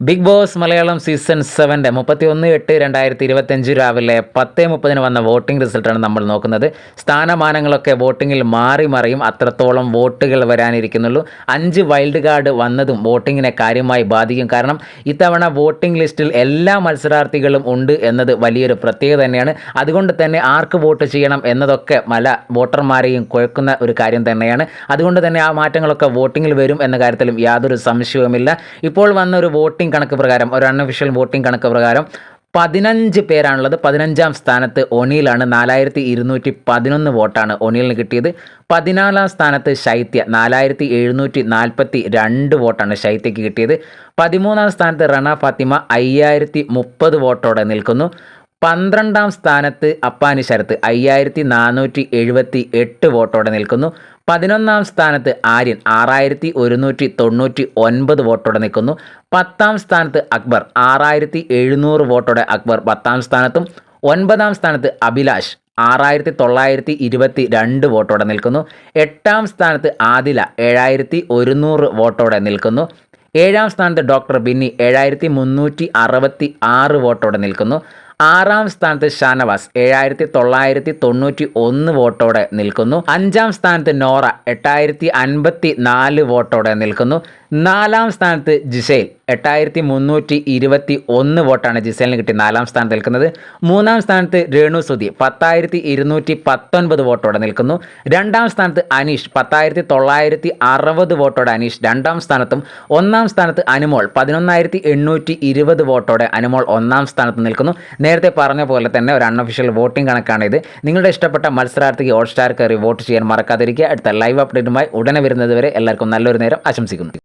Big boss Malayalam season 7 31/8/2025 രാവിലെ 10:30 വന്ന voting റിസൾട്ടാണ് നമ്മൾ നോക്കുന്നത്. സ്ഥാനമാനങ്ങളൊക്കെ വോട്ടിങ്ങിൽ മാറി മറിയും, അത്രത്തോളം വോട്ടുകൾ വരാനിരിക്കുന്നുള്ളൂ. 5 വൈൽഡ് കാർഡ് വന്നതും വോട്ടിങ്ങിനെ കാര്യമായി ബാധിക്കും. കാരണം ഇത്തവണ വോട്ടിംഗ് ലിസ്റ്റിൽ എല്ലാ മത്സരാർത്ഥികളും ഉണ്ട് എന്നത് വലിയൊരു പ്രത്യേകത തന്നെയാണ്. അതുകൊണ്ട് തന്നെ ആർക്ക് വോട്ട് ചെയ്യണം എന്നതൊക്കെ പല വോട്ടർമാരെയും കുഴക്കുന്ന ഒരു കാര്യം തന്നെയാണ്. അതുകൊണ്ട് തന്നെ ആ മാറ്റങ്ങളൊക്കെ വോട്ടിങ്ങിൽ വരും എന്ന കാര്യത്തിലും യാതൊരു സംശയവുമില്ല. ഇപ്പോൾ വന്ന ഒരു വോട്ടിംഗ് കണക്ക് പ്രകാരം, ഒരു അൺഒഫീഷ്യൽ വോട്ടിംഗ് കണക്ക് പ്രകാരം 15 പേരാണുള്ളത്. 15-ാം സ്ഥാനത്ത് ഒനീലാണ്. 4211 വോട്ടാണ് ഒനീലിന് കിട്ടിയത്. 14-ാം സ്ഥാനത്ത് ശൈത്യ 4742 വോട്ടാണ് ശൈത്യയ്ക്ക് കിട്ടിയത്. 13-ാം സ്ഥാനത്ത് റണ ഫാത്തിമ 5030 വോട്ടോടെ നിൽക്കുന്നു. 12-ാം സ്ഥാനത്ത് അപ്പാനി ശരത്ത് 5478 വോട്ടോടെ നിൽക്കുന്നു. 11-ാം സ്ഥാനത്ത് ആര്യൻ 6199 വോട്ടോടെ നിൽക്കുന്നു. 10-ാം സ്ഥാനത്ത് അക്ബർ 6700 വോട്ടോടെ അക്ബർ 10-ാം സ്ഥാനത്തും. 9-ാം സ്ഥാനത്ത് അഭിലാഷ് 6922 വോട്ടോടെ നിൽക്കുന്നു. 8-ാം സ്ഥാനത്ത് ആദില 7100 വോട്ടോടെ നിൽക്കുന്നു. 7-ാം സ്ഥാനത്ത് ഡോക്ടർ ബിന്നി 7366 വോട്ടോടെ നിൽക്കുന്നു. 6-ാം സ്ഥാനത്ത് ഷാനവാസ് 7991 വോട്ടോടെ നിൽക്കുന്നു. 5-ാം സ്ഥാനത്ത് നോറ 8054 വോട്ടോടെ നിൽക്കുന്നു. 4-ാം സ്ഥാനത്ത് ജിസേൽ 8321 വോട്ടാണ് ജിസേലിന് കിട്ടി 4-ാം സ്ഥാനത്ത് നിൽക്കുന്നത്. 3-ാം സ്ഥാനത്ത് രേണു സുധി 10219 വോട്ടോടെ നിൽക്കുന്നു. 2-ാം സ്ഥാനത്ത് അനീഷ് 10960 വോട്ടോടെ അനീഷ് 2-ാം സ്ഥാനത്തും. 1-ാം സ്ഥാനത്ത് അനുമോൾ 11820 വോട്ടോടെ അനുമോൾ 1-ാം സ്ഥാനത്ത് നിൽക്കുന്നു. നേരത്തെ പറഞ്ഞ പോലെ തന്നെ ഒരു അൺഒഫീഷ്യൽ വോട്ടിംഗ് കണക്കാണ് ഇത്. നിങ്ങളുടെ ഇഷ്ടപ്പെട്ട മത്സരാർത്ഥിക്ക് ഹോട്ട്സ്റ്റാർ കയറി വോട്ട് ചെയ്യാൻ മറക്കാതിരിക്കുക. അടുത്ത ലൈവ് അപ്ഡേറ്റുമായി ഉടനെ വരുന്നത് വരെ എല്ലാവർക്കും നല്ലൊരു നേരം ആശംസിക്കുന്നു.